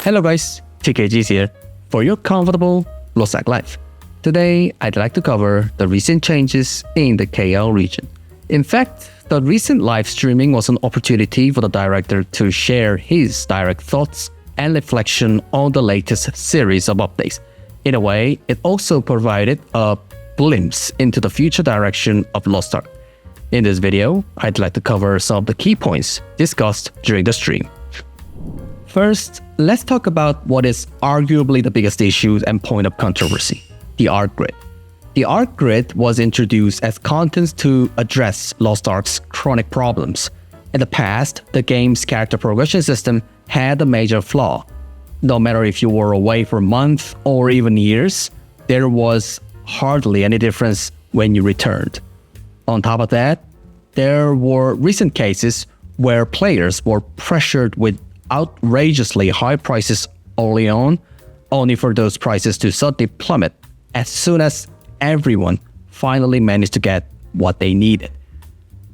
Hello guys, TKG here for your comfortable LostArk life. Today, I'd like to cover the recent changes in the KL region. In fact, the recent live streaming was an opportunity for the director to share his direct thoughts and reflection on the latest series of updates. In a way, it also provided a glimpse into the future direction of LostArk. In this video, I'd like to cover some of the key points discussed during the stream. First, let's talk about what is arguably the biggest issue and point of controversy, the Ark Grid. The Ark Grid was introduced as content to address LostArk's chronic problems. In the past, the game's character progression system had a major flaw. No matter if you were away for months or even years, there was hardly any difference when you returned. On top of that, there were recent cases where players were pressured with outrageously high prices early on, only for those prices to suddenly plummet as soon as everyone finally managed to get what they needed.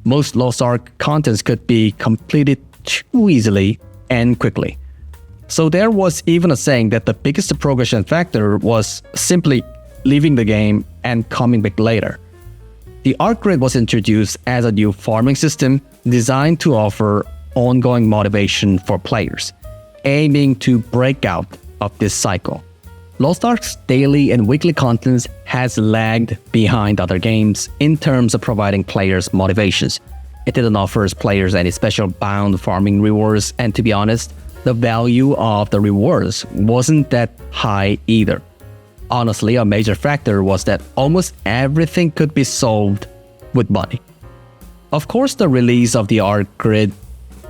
Most LostArk contents could be completed too easily and quickly. So there was even a saying that the biggest progression factor was simply leaving the game and coming back later. The Ark Grid was introduced as a new farming system designed to offer ongoing motivation for players, aiming to break out of this cycle. LostArk's daily and weekly content has lagged behind other games in terms of providing players motivations. It didn't offer players any special bound farming rewards, and to be honest, the value of the rewards wasn't that high either. Honestly, a major factor was that almost everything could be solved with money. Of course, the release of the Ark Grid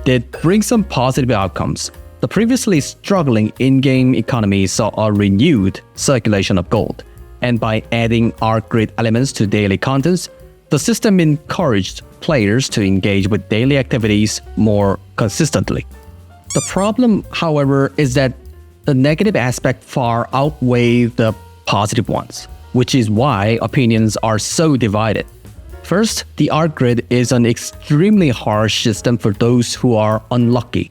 did bring some positive outcomes. The previously struggling in-game economy saw a renewed circulation of gold, and by adding Ark Grid elements to daily contents, the system encouraged players to engage with daily activities more consistently. The problem, however, is that the negative aspect far outweigh the positive ones, which is why opinions are so divided. First, the Ark Grid is an extremely harsh system for those who are unlucky.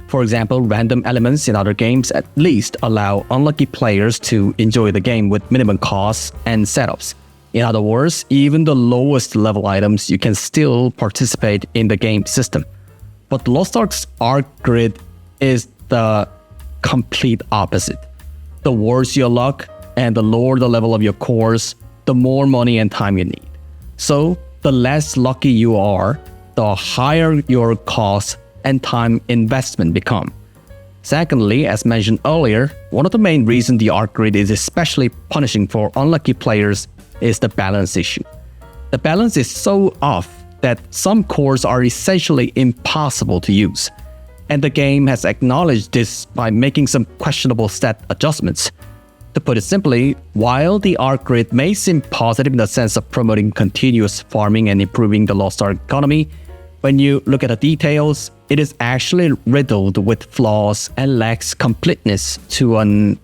For example, random elements in other games at least allow unlucky players to enjoy the game with minimum costs and setups. In other words, even the lowest level items, you can still participate in the game system. But LostArk's Ark Grid is the complete opposite. The worse your luck and the lower the level of your cores, the more money and time you need. So, the less lucky you are, the higher your costs and time investment become. Secondly, as mentioned earlier, one of the main reasons the Ark Grid is especially punishing for unlucky players is the balance issue. The balance is so off that some cores are essentially impossible to use, and the game has acknowledged this by making some questionable stat adjustments. To put it simply, while the Ark Grid may seem positive in the sense of promoting continuous farming and improving the LostArk economy, when you look at the details, it is actually riddled with flaws and lacks completeness to an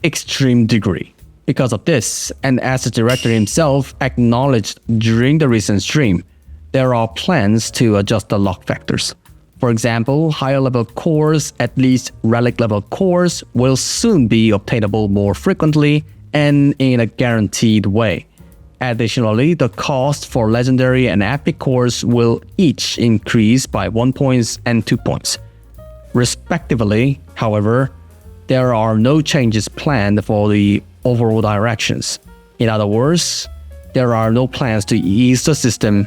extreme degree. Because of this, and as the director himself acknowledged during the recent stream, there are plans to adjust the luck factors. For example, higher level cores, at least relic level cores, will soon be obtainable more frequently and in a guaranteed way. Additionally, the cost for legendary and epic cores will each increase by 1 point and 2 points, respectively. However, there are no changes planned for the overall directions. In other words, there are no plans to ease the system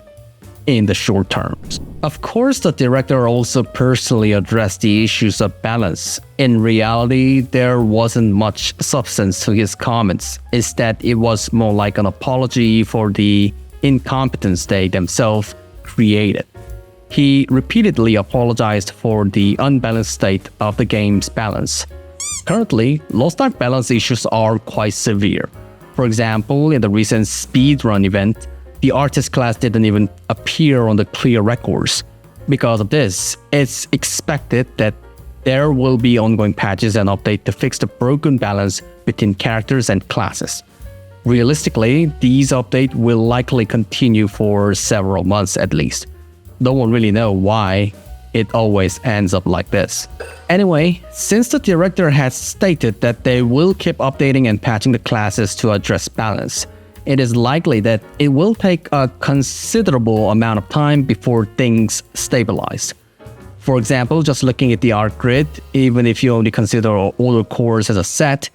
in the short term. Of course, the director also personally addressed the issues of balance. In reality, there wasn't much substance to his comments. Instead, it was more like an apology for the incompetence they themselves created. He repeatedly apologized for the unbalanced state of the game's balance. Currently, LostArk balance issues are quite severe. For example, in the recent speedrun event, the artist class didn't even appear on the clear records. Because of this, it's expected that there will be ongoing patches and updates to fix the broken balance between characters and classes. Realistically, these updates will likely continue for several months at least. No one really knows why it always ends up like this. Anyway, since the director has stated that they will keep updating and patching the classes to address balance, it is likely that it will take a considerable amount of time before things stabilize. For example, just looking at the Ark Grid, even if you only consider all the cores as a set,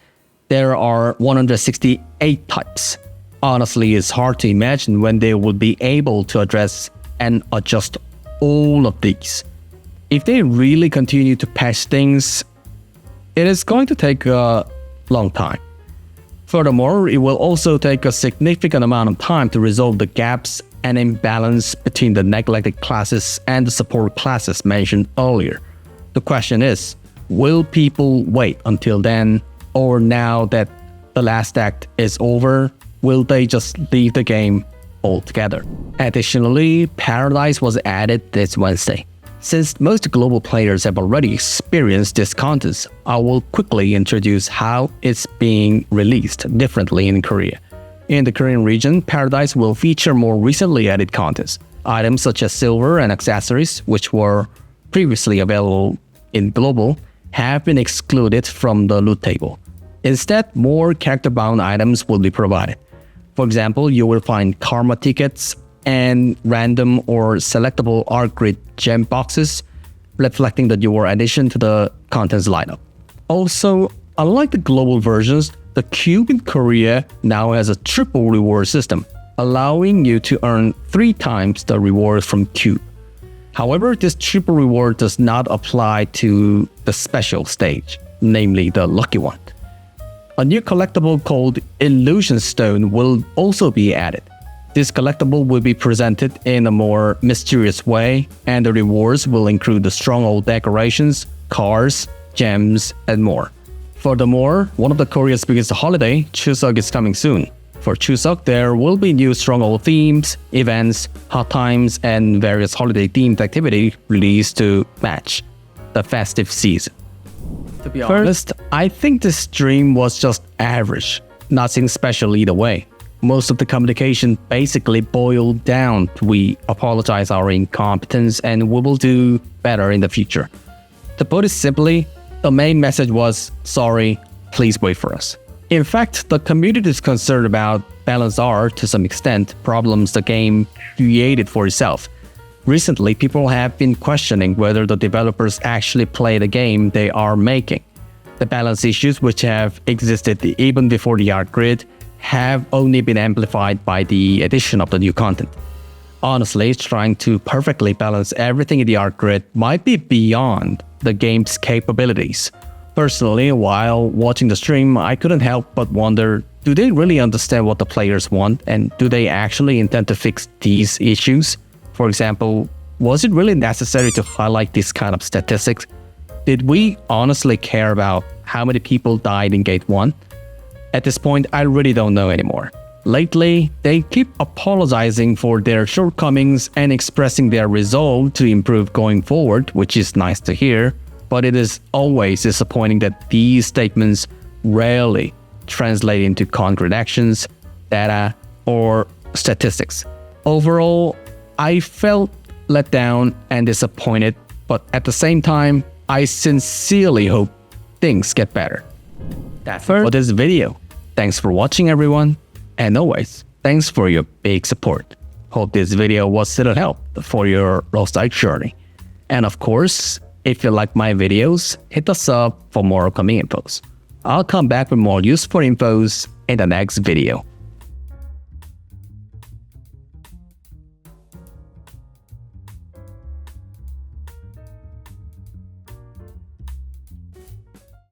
there are 168 types. Honestly, it's hard to imagine when they will be able to address and adjust all of these. If they really continue to patch things, it is going to take a long time. Furthermore, it will also take a significant amount of time to resolve the gaps and imbalance between the neglected classes and the support classes mentioned earlier. The question is, will people wait until then, or now that the last act is over, will they just leave the game altogether? Additionally, Paradise was added this Wednesday. Since most global players have already experienced this content, I will quickly introduce how it's being released differently in Korea. In the Korean region, Paradise will feature more recently added contents. Items such as silver and accessories, which were previously available in global, have been excluded from the loot table. Instead, more character-bound items will be provided. For example, you will find karma tickets and random or selectable Ark Grid gem boxes, reflecting the newer addition to the contents lineup. Also, unlike the global versions, the Cube in Korea now has a triple reward system, allowing you to earn 3 times the reward from Cube. However, this triple reward does not apply to the special stage, namely the lucky one. A new collectible called Illusion Stone will also be added. This collectible will be presented in a more mysterious way, and the rewards will include the stronghold decorations, cars, gems, and more. Furthermore, one of the Korea's biggest holiday, Chuseok, is coming soon. For Chuseok, there will be new stronghold themes, events, hot times, and various holiday-themed activity released to match the festive season. To be honest, I think this stream was just average, nothing special either way. Most of the communication basically boiled down to we apologize our incompetence and we will do better in the future. To put it simply, the main message was, sorry, please wait for us. In fact, the community is concerned about balance are, to some extent, problems the game created for itself. Recently, people have been questioning whether the developers actually play the game they are making. The balance issues, which have existed even before the Ark Grid, have only been amplified by the addition of the new content. Honestly, trying to perfectly balance everything in the Ark Grid might be beyond the game's capabilities. Personally, while watching the stream, I couldn't help but wonder, do they really understand what the players want, and do they actually intend to fix these issues? For example, was it really necessary to highlight this kind of statistics? Did we honestly care about how many people died in Gate 1? At this point, I really don't know anymore. Lately, they keep apologizing for their shortcomings and expressing their resolve to improve going forward, which is nice to hear, but it is always disappointing that these statements rarely translate into concrete actions, data, or statistics. Overall, I felt let down and disappointed, but at the same time, I sincerely hope things get better. That's it for this video. Thanks for watching, everyone. And always, thanks for your big support. Hope this video was still a help for your LostArk journey. And of course, if you like my videos, hit the sub for more upcoming infos. I'll come back with more useful infos in the next video.